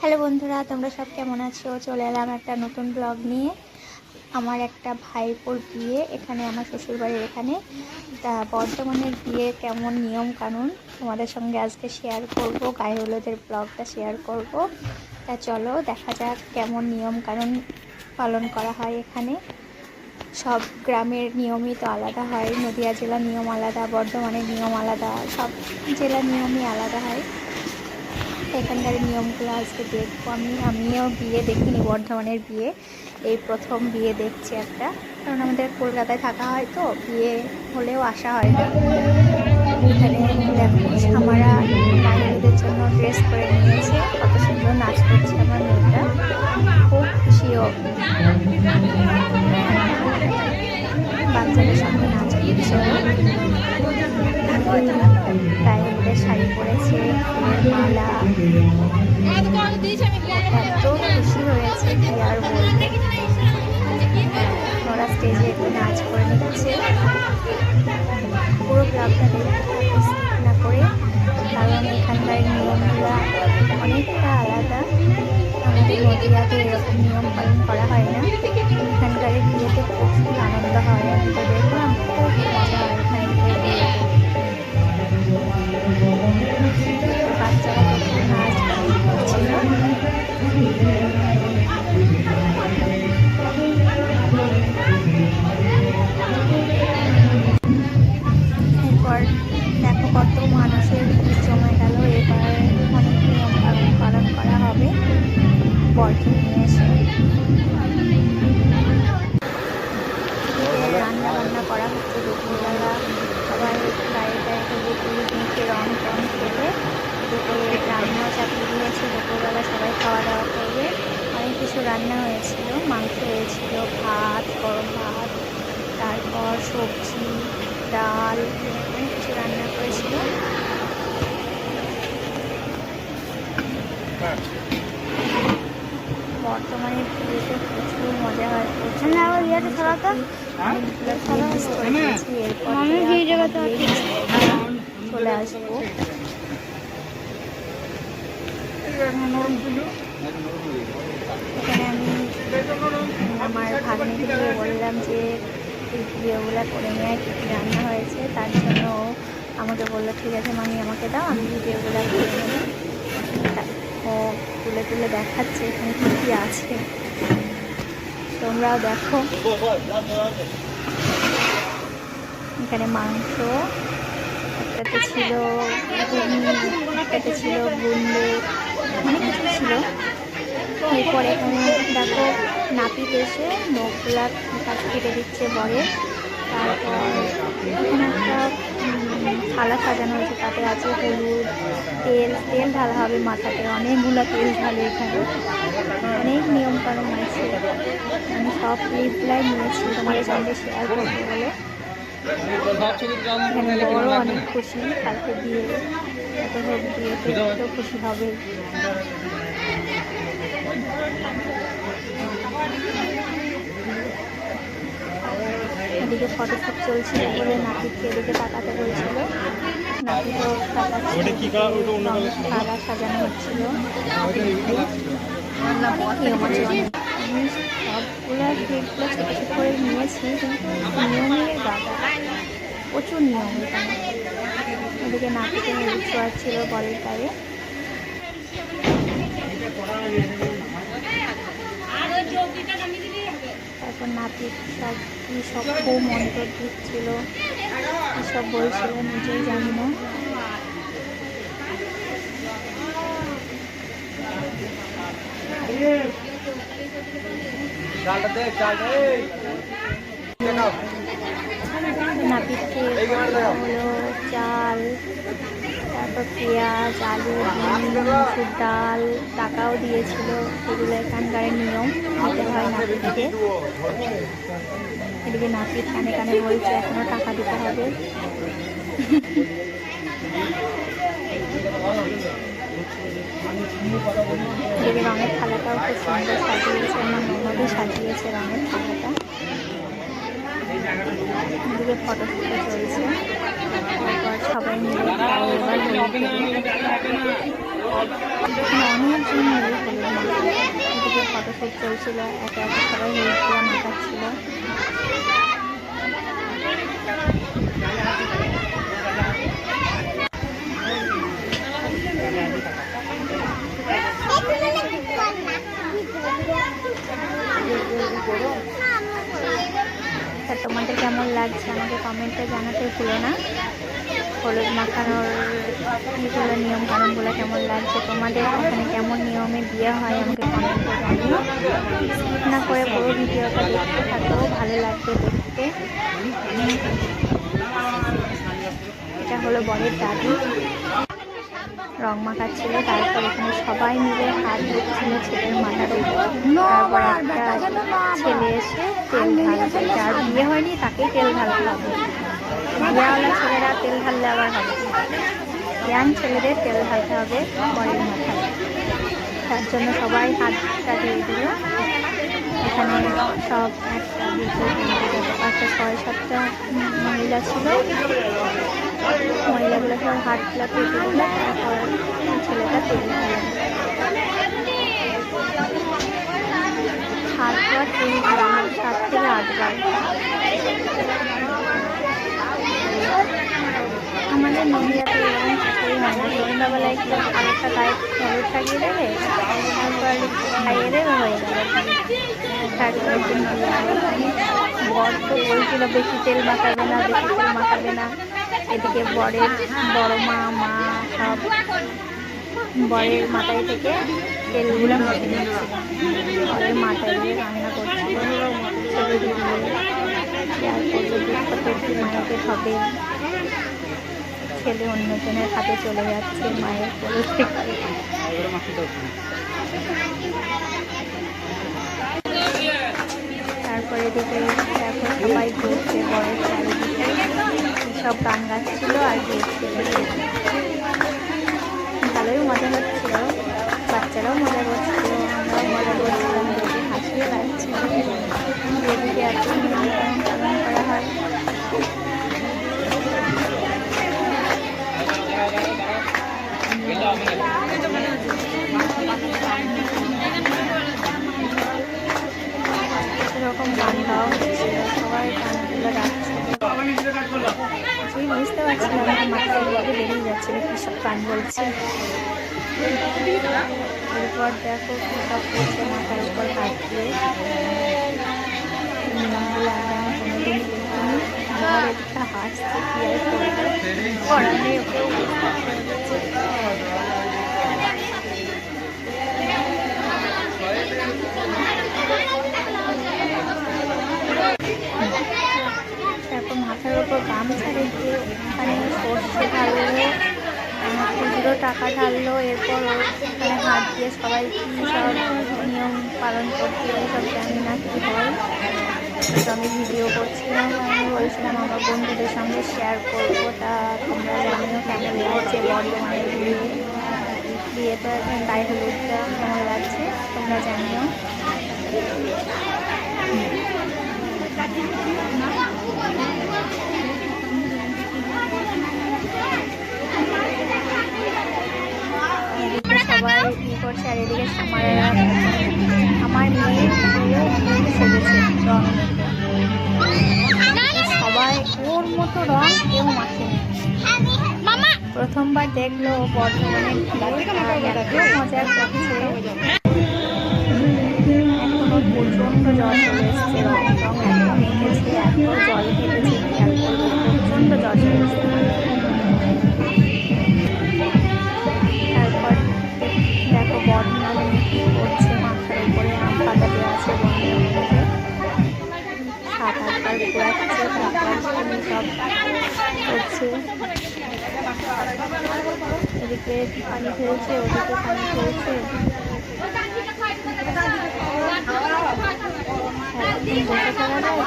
Hello বন্ধুরা, তোমরা সব কেমন আছো? চলে এলাম একটা নতুন ব্লগ নিয়ে। আমার একটা ভাইপোর বিয়ে এখানে, আমার শ্বশুরবাড়ির এখানে। তা বর্ধমানের বিয়ে কেমন নিয়ম কানুন তোমাদের সঙ্গে আজকে শেয়ার করব। গায়ে হলুদের ব্লগটা শেয়ার করব। তা চলো দেখা যাক কেমন নিয়ম কানুন পালন করা হয় এখানে। সব গ্রামের নিয়মই তো আলাদা হয়। নদিয়া জেলার নিয়ম আলাদা, বর্ধমানের নিয়ম আলাদা, সব জেলার নিয়মই আলাদা হয়। এখানকার নিয়মগুলো আজকে দেখবো। আমিও বিয়ে দেখিনি, বর্ধমানের বিয়ে এই প্রথম বিয়ে দেখছি একটা। কারণ আমাদের কলকাতায় থাকা হয় তো, বিয়ে হলেও আসা হয় না। এখানে দেখো সামারা গায়ে হলুদের জন্য ড্রেস করে নিয়েছে, কত সুন্দর নাচ করছে আমার মেয়েটা, খুব খুশিও। বাচ্চাদের সঙ্গে নাচ করছে ও। গায়ে হলুদের শাড়ি পরেছে, ফুলের মালা, এত খুশি হয়েছে কি আর বলবো। ওরা স্টেজে একটু নাচ করে নিচ্ছে। পুরো ক্লাবটা দেখতে থাকো স্কিপ না করে, কারণ এখানকার নিয়মগুলো অনেকটা আলাদা। আমাদের নদীয়াতে এরকম নিয়ম পালন করা হয় না। এখানকার বিয়েতে প্রচুর আনন্দ হয়, আমি তো দেখলাম খুব মজা হয় এখানকার বিয়েতে। বাচ্চারা প্রচুর নাচ গান করছিল। এরপর দেখো কত মানুষের ভিড় জমে গেল। এবার অনেক নিয়ম কানুন পালন করা হবে বরকে নিয়ে এসে। রান্না বান্না করা হচ্ছে দুপুরবেলা। সবাই গায়ে গায়ে হলুদ হলুদ মেখে রং টং খেলে দুপুরে রান্নাও চাপিয়ে দিয়েছে। দুপুরবেলা সবাই খাওয়া দাওয়া করবে। অনেক কিছু রান্না হয়েছিল, মাংস হয়েছিল, ভাত, গরম ভাত, তারপর সবজি, ডাল, অনেক কিছু রান্না করেছিল। বর্তমানে বিয়েতে প্রচুর মজা হয়, প্রচুর চলে আসবো। এখানে আমি আমার ভাগ্নিকে বললাম যে এই ভিডিওগুলো করে নেয়, কী কী রান্না হয়েছে। তার জন্য আমাকে বললো ঠিক আছে মামি আমাকে দাও, আমি ভিডিওগুলো করে নেব। ও তুলে তুলে দেখাচ্ছে এখানে কী কী আছে, তোমরাও দেখো। এখানে মাংস, একটাতে ছিল ঘুগনি, একটাতে ছিল বুন্দে, অনেক কিছু ছিল। এরপর এখানে দেখো নাপিত এসে নখগুলা কাছ কেটে দিচ্ছে বরে। তারপর এখানে একটা থালা সাজানো হয়েছে, তাতে আছে হলুদ, তেল ঢালা হবে মাথাতে, অনেকগুলো তেল ঢালে এখানে। অনেক নিয়ম কানুন আছে, আমি সব ক্লিপগুলাই নিয়েছি তোমাদের সঙ্গে শেয়ার করবো বলে। এখানে বড় অনেক খুশি, কালকে বিয়ে, এত হোক বিয়েতে তো খুশি হবে। এদিকে ফটোশ্যুট চলছিল বলে নাপিতকে এদিকে তাকাতে বলছিল, নাপিতও তাকাচ্ছিল। থালা সাজানো হচ্ছিল। আমি সবগুলো ক্লিপগুলো ছোটো ছোটো করে নিয়েছি, কিন্তু নিয়মের গাদা, প্রচুর নিয়ম এখানে। এদিকে নাপিতে হলুদ ছোঁয়াচ্ছিল বরের গায়ে। তারপর নাপিত সব খুব মন্ত্র দিচ্ছিল, সব বলছিল, নিজেই জানি না। নাপিতকে হলো চাল, তারপর পেঁয়াজ, আলু, ডিম, মুসুর ডাল, টাকাও দিয়েছিল। এগুলো এখানকার নিয়ম, দিতে হয় নাপিতকে। এদিকে নাপিত কানে কানে বলছে এখনো টাকা দিতে হবে। এদিকে রঙের থালাটাও খুব সুন্দর সাজিয়েছে, আমার ননদই সাজিয়েছে রঙের থালাটা। এদিকে ফটোশুটও চলছে। তারপর সবাই মিলে এবার অনেকজন মিলে খুব চলছিল, একে একে সবাই হলুদ দিয়ে মাখাচ্ছিল। তোমাদের কেমন লাগছে আমাকে কমেন্টে জানাতে ভুলো না। হলুদ মাখানোর এইগুলো নিয়ম কানুনগুলো কেমন লাগছে, তোমাদের ওখানে কেমন নিয়মে বিয়ে হয় আমাকে কমেন্টে জানিও। স্কিপ না করে পুরো ভিডিওটা দেখতে থাকো, ভালো লাগবে দেখতে। এটা হলো বরের দাদু, রং মাখাচ্ছিল। তারপর এখানে সবাই মিলে হাত দিচ্ছিল ছেলের মাথার উপর। তারপর একটা ছেলে এসে তেল ঢালছে, যার বিয়ে হয়নি তাকেই তেল ঢালতে হবে। বিয়েওয়ালা ছেলেরা তেল ঢাললে আবার হবে, ইয়াং ছেলেদের তেল ঢালতে হবে বরের মাথায়। তার জন্য সবাই হাতটা দিয়ে দিল। এখানে সব একটা দুটো একটা 6-7টা মহিলা ছিল। মহিলাগুলো সব হাতগুলো পেতে দিল। তারপর ছেলেটা তেল ঢালল। 7বার তেল ঢালল, 7 থেকে 8বার। আমাদের নদীয়াতে এরকম কিছুই হয় না। সন্ধ্যাবেলায় কি আরেকটা গায়ে হলুদ লাগিয়ে দেবে, তারপর খাইয়ে দেবে, হয়ে যাবে। তারপর বর তো বলছিল বেশি তেল মাখাবে না, বেশি তেল মাখাবে না। এদিকে বরের বড় মা সব বরের মাথায় থেকে তেলগুলো মেখে নিচ্ছিল। বরের মাথায় দিয়ে রান্না করছিল। ছেলে দিয়ে দেওয়ার করলে দুধ মায়ের হবে। ছেলে অন্যজনের হাতে চলে যাচ্ছে মায়ের কোলে থেকে। তারপরে এদিকে দেখো সবাই ঘুরছে বরের চারিদিকে, সব গান গাচ্ছিল আর ঘুরছিল। ভালোই মজা হচ্ছিল, বাচ্চারাও মজা করছিল, আমরাও মজা করছিলাম, দেখে হাসিও লাগছিল। এদিকে এত নিয়ম পালন করা হয়। এরকম গান গাওয়া হচ্ছিল, সবাই গানগুলো গাচ্ছিল। কিছুই বুঝতে পারছিলাম না, মাথায় দিকে বেরিয়ে যাচ্ছিল কী সব গান বলছে। এরপর দেখো কী সব করছে মাথার উপর হাত দিয়ে। নিয়মগুলো আগে আমার কোনোদিন দেখিনি। বর একটা হাসছে, কি আর করবে, করার নেই, ওকেও বুঝতে হচ্ছে। তারপর মাথার ওপর গামছা রেখে ওখানে সর্ষে ঢাললো, খুচরো টাকা ঢাললো। এরপর ওখানে হাত দিয়ে সবাই কী সব নিয়ম পালন করতে, এইসব জানি না কী হয়। তো আমি ভিডিও করছিলাম, আমি বলছিলাম আমার বন্ধুদের সঙ্গে শেয়ার করবো। তা তোমরা জানিও কেমন লাগছে বর্ধমানের বিয়েটা, গায়ে হলুদটা কেমন লাগছে তোমরা জানিও। সবাই কী করছে, আর এদিকে আমার মেয়ে সেজেছে রং মেখে। সবাই ওর মতো রং কেউ মাখেনি। প্রথমবার দেখলো বর্ধমানের এত মজা করছে। এখনো প্রচণ্ড জল চলে এসছে, রং এত মেখেছে, এত জল খেটেছে, খেয়াল করবো প্রচণ্ড জল চলে এসছে। তারপর দেখো বর্ধমানে কী করছে, মাথার উপরে আম পাতা দেওয়া আছে, বর্ধমানের মধ্যে 7-8বার ঘোরাচ্ছে। তারপর সব করছে, এদিকে পানি ফেলছে, ওদিকে পানি ফেলছে। বসে থাকা যায়,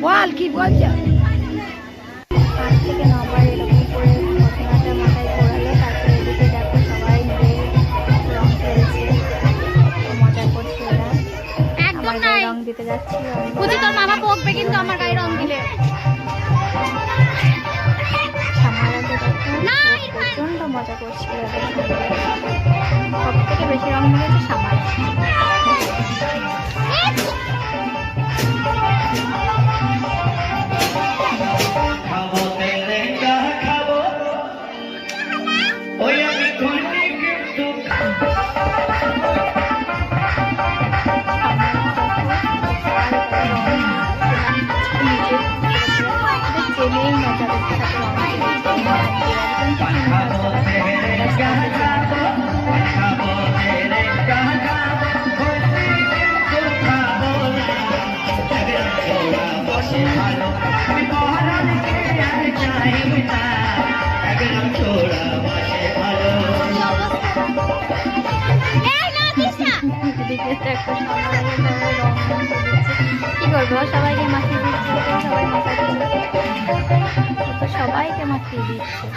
বল কি বলছে। 8 থেকে 9বার এরকম করে ঘটনাটা মাথায় ঘোরালো। তারপরে এদিকে দেখো সবাই মিলে রং খেলছে, মজা করছে। ওরা আমার গায়ে রং দিতে যাচ্ছিল, তোর মামা বকবে কিন্তু আমার গায়ে রং দিলে। রং মেরেছে সামান্য। জেনেই না যাদের সাথে রং কি করবো, সবাইকে মাখিয়ে দিচ্ছে, সবাই মাখাচ্ছে, সবাইকে মাখিয়ে দিচ্ছে।